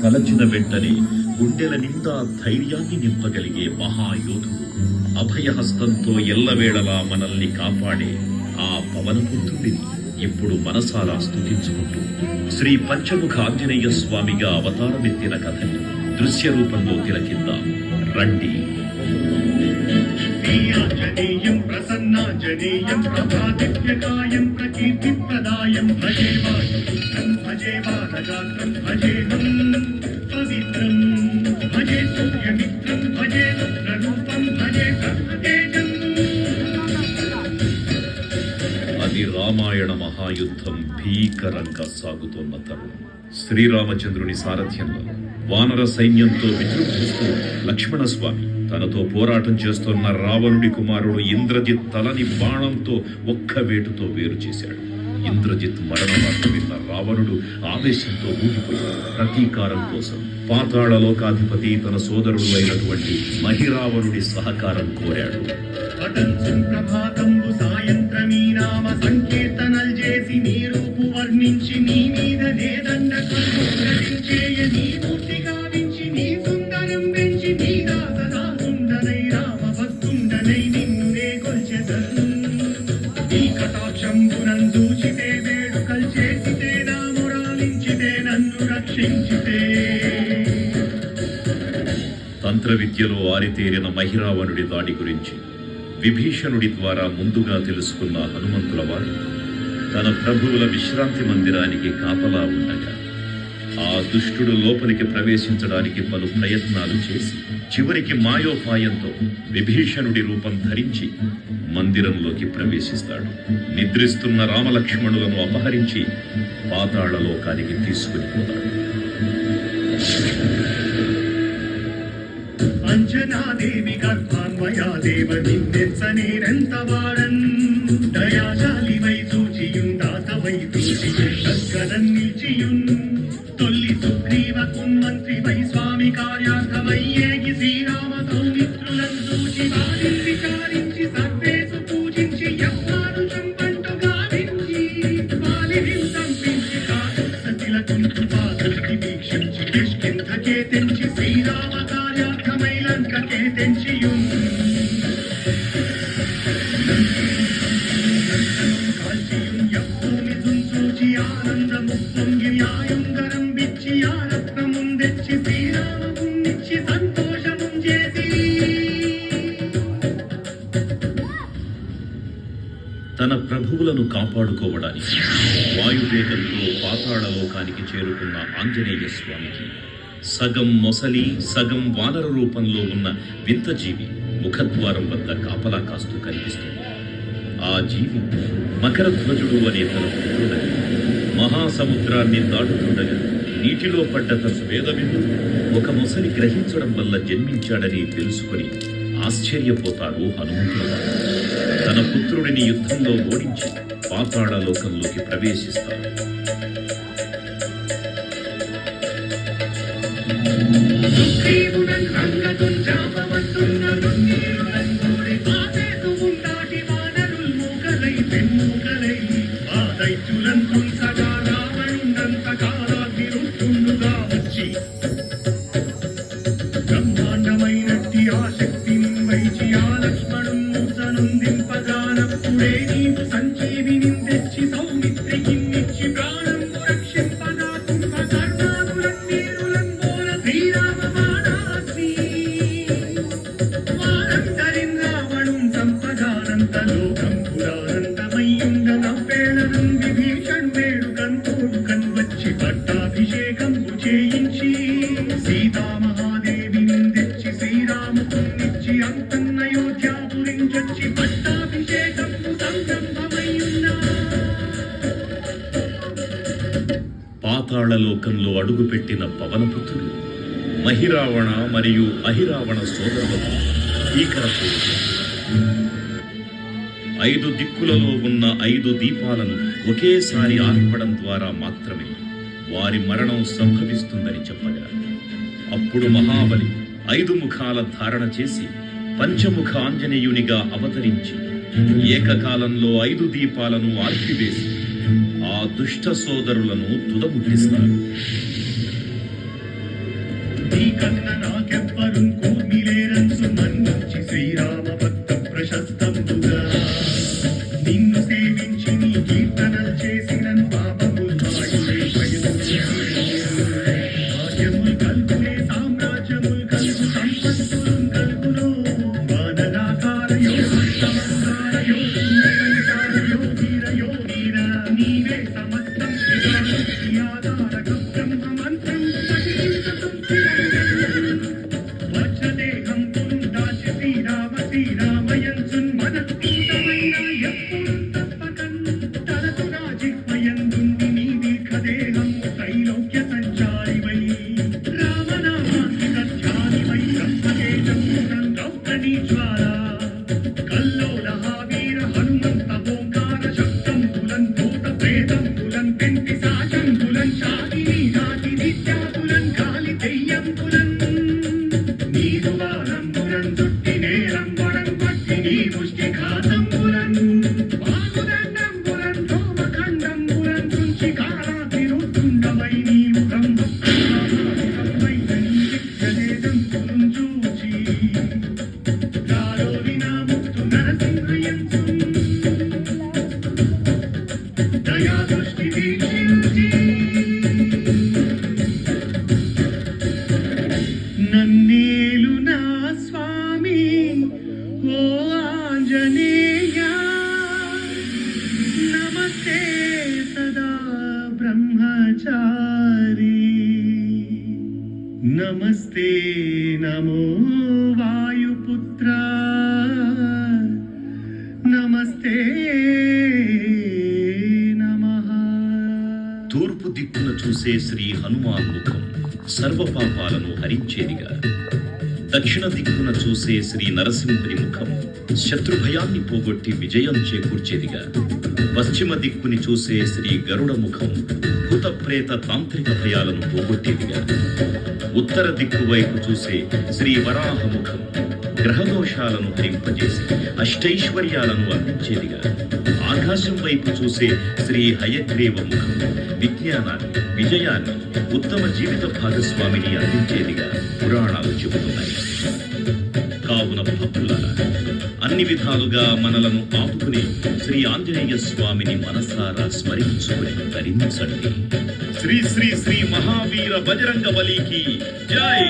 తలచిన వెంటనే గుండెల నిండా ధైర్యాన్ని నింపగలిగే మహాయోధుడు, అభయహస్తంతో ఎల్లవేళలా మనల్ని కాపాడే ఆ పవనపుత్రుడిని ఇప్పుడు మనసారా స్తుతించుకుంటూ శ్రీ పంచముఖ ఆంజనేయ స్వామిగా అవతారమెత్తిన కథని దృశ్య రూపంలో తిలకిద్దాం రండి. ఆంజనేయం ప్రసన్నాంజనేయం ప్రభాదివ్యకాయం ప్రకీర్తిప్రదాయం భజే వాయుపుత్రం భజే వానగాత్రం భజేహం పవిత్రం భజే సూర్యమిత్రం భజే రుద్రరూపం భజే సర్వతేజం. అది రామాయణ మహాయుద్ధం భీకరంగా సాగుతోన్న తరుణం. శ్రీరామచంద్రుని సారథ్యంలో వానర సైన్యంతో విజృంభిస్తూ లక్ష్మణస్వామి తనతో పోరాటం చేస్తున్న రావణుడి కుమారుడు ఇంద్రజిత్ తలని బాణంతో ఒక్క వేటుతో వేరు చేశాడు. ఇంద్రజిత్ మరణ వార్త విన్న రావణుడు ఆవేశంతో ఊగిపోయాడు. ప్రతీకారం కోసం పాతాళ లోకాధిపతి తన సోదరుడు అయినటువంటి మహిరావణుడి సహకారం కోరాడు. ప్రభాతంబు సాయంత్రమీ నామ సంకీర్తనల్ చేసి నీ రూపు వర్ణించి నీ మీద నేదండ చేయ నీ మూర్తి గావించి నీ సుందరం పెంచి నీ దాసదా సుందరై రామ భక్తుండనై నిన్ను నే కొల్చెదన్. నీ కటాక్షంబునం దూచితే వేడుకల్ చేసితే నా మురాలించితే నన్ను రక్షించితే. తంత్ర విద్యలో ఆరితేరిన మహిరావణుడి దాడి గురించి విభీషణుడి ద్వారా ముందుగా తెలుసుకున్న హనుమంతుల వారు తన ప్రభువుల విశ్రాంతి మందిరానికి కాపలా ఉండగా ఆ దుష్టుడు లోపలికి ప్రవేశించడానికి పలు ప్రయత్నాలు చేసి చివరికి మాయోపాయంతో విభీషణుడి రూపం ధరించి మందిరంలోకి ప్రవేశిస్తాడు. నిద్రిస్తున్న రామలక్ష్మణులను అపహరించి పాతాళ లోకానికి తీసుకుని పోతాడు. అంజనాదేవి గర్భాన్వయా దేవ నిన్నెచ్చనేరెంత వాడన్ దయాశాలి వై సూచియుందాతవై దూచియున్ నిలిచియున్ తొల్లి సుగ్రీవ కుమ్మంత్రి వై స్వామి కార్యార్థమై ఏగి శ్రీరామ సౌమిత్రులను సూచి వారించి చారించి సర్వేసు పూజించి యజ్ఞాను చంపంటు గావించి వాలిని సంపించి కాదు సతిల కుంకుపాదృష్టి వీక్షించి కిష్కింధకే తెంచి శ్రీరామ కార్యార్థమై లంకకే తెంచియున్ కాల్చియున్ యభూమి దుంచూచి ఆనందము పొంగి న్యాయుంగరం బిచ్చి ఆరత్నముం తెచ్చి శ్రీరామమున్నిచ్చి సంతోషముం చేసి. తన ప్రభువులను కాపాడుకోవడానికి వాయువేగంతో పాతాళ లోకానికి చేరుకున్న ఆంజనేయ స్వామికి సగం మొసలి సగం వానర రూపంలో ఉన్న వింత జీవి ముఖద్వారం వద్ద కాపలా కాస్తూ కనిపిస్తుంది. ఆ జీవి మకరధ్వజుడు అనే తన పుత్రుడని మహాసముద్రాన్ని దాటుతుండగా నీటిలో పడ్డ తన వేదవిందు ఒక మొసలి గ్రహించడం వల్ల జన్మించాడని తెలుసుకుని ఆశ్చర్యపోతాడు హనుమంతుల వారు. తన పుత్రుడిని యుద్ధంలో ఓడించి పాతాళ లోకంలోకి ప్రవేశిస్తాడు. సుగ్రీవుడన్ రంగతున్ జాపవస్తున్నరున్ నీరులన్ గోరె ఆసేతు ఉందాటి వానరుల్ మూకలై పెన్మూకలై ఆ దైత్యులన్ కుంసగా రావణుండంత కాలాగ్నిరుష్టుండుగా వచ్చి బ్రహ్మాండమైనట్టి ఆ శక్తిని వైచి ఆ లక్ష్మణున్ మూర్ఛనుందింపగానప్పుడే నీవు సంజీవిని తెచ్చి సౌమిత్రికిన్నిచ్చి ప్రాణంబు రక్షింపగా కుంభకర్ణాదులన్ నీరులన్ గోర శ్రీరామ బాణాగ్ని వారందరిన్ రావణుం సంపగానంత లోకం పురానందమయ్యుండ నవ్వేళనుం విభీషణ్ వేడుకన్ తోడుకన్ వచ్చి పట్టాభిషేకంబు చేయించి సీతామహాదేవిని తెచ్చి శ్రీరామునిచ్చి అంతన్నయోధ్యాపురించొచ్చి పట్టాభిషేకంబు సంరంభమయ్యున్నా. పాతాళ లోకంలో అడుగుపెట్టిన పవనపుత్రుడు మహిరావణ మరియు అహిరావణ సోదరులకు భీకర పోరు. 5 దిక్కులలో ఉన్న 5 దీపాలను ఒకేసారి ఆర్పడం ద్వారా మాత్రమే వారి మరణం సంభవిస్తుందని చెప్పగా అప్పుడు మహాబలి 5 ముఖాల ధారణ చేసి పంచముఖ ఆంజనేయునిగా అవతరించి ఏకకాలంలో 5 దీపాలను ఆర్పివేసి ఆ దుష్ట సోదరులను తుదముట్టిస్తారు. కన్న నాకెవ్వరు కూర్మిలేరంచు మన్నించి శ్రీరామ భక్త ప్రశస్తంబుగా నిన్ను సేవించి నీ కీర్తనలు చేసిన పాపములు మాయులే భాగ్యములు కల్పునే సామ్రాజ్యములు కల్పు సంపత్తులు కల్పును వానరాకారయో హస్తమంగారయో సుందరంకారయో వీరయో వీర నీవే సమస్తం ఆధారక బ్రహ్మ మంత్రం వజ్రదేహం దాచి శ్రీరామ శ్రీరామయంచున్ మనస్ఫూతమైన ఎప్పుడు తప్పకన్ తలతుగా జిహ్వయందుండి నీ దీర్ఘదేహం త్రైలోక్య సంచారివై రామనామాకి సత్యానివై బ్రహ్మతేజమునం రౌద్రనీ జ్వాల కల్లోల వీర హనుమంత ఓంకార శబ్దంబులన్ భూత ప్రేతంబులన్ పెంటి సాశంబులన్ శాకిని జాతి నిత్యాబులన్ కాలి దెయ్యంబులన్ నీరువానంబులన్ దుట్టి నేరంబులన్ పట్టి నీ ముష్టి ఘాతంబులన్ వాగుదండంబులన్ రోమఖండంబులన్ తుంచి కాలాతిరుతుండవై నీవు బ్రహ్మప్రభావై నీ దిగ్గజేదంబులను చూచి గాలోలి నా ముక్తు నరసింహయంచు దయా దృష్టి వీక్షించి నన్నేలు నా స్వామి ఓ ఆంజనేయ నమస్తే సదా బ్రహ్మచారి నమస్తే నమో వాయుపుత్ర నమస్తే నమః తూర్పు దిక్కున చూసే శ్రీ హనుమాన్ ముఖం సర్వపాపాలను హరించేదిగా, దక్షిణ దిక్కున చూసే శ్రీ నరసింహుని ముఖం శత్రుభయాన్ని పోగొట్టి విజయం చేకూర్చేదిగా, పశ్చిమ దిక్కుని చూసే శ్రీ గరుడ ముఖం భూత ప్రేత తాంత్రిక భయాలను పోగొట్టేదిగా, ఉత్తర దిక్కు వైపు చూసే శ్రీ వరాహ ముఖం గ్రహదోషాలను హరింపజేసి అష్టైశ్వర్యాలను అందించేదిగా, ఆకాశం వైపు చూసే శ్రీ హయగ్రీవ ముఖం విజ్ఞానాన్ని, విజయాన్ని, ఉత్తమ జీవిత భాగస్వామిని అందించేదిగా పురాణాలు చెబుతున్నాయి. కావున భక్తులారా, అన్ని విధాలుగా మనలను ఆపుకుని శ్రీ ఆంజనేయ స్వామిని మనసారా స్మరించుకుని ధరించండి. శ్రీ శ్రీ శ్రీ మహావీర బజరంగ బలికి జై.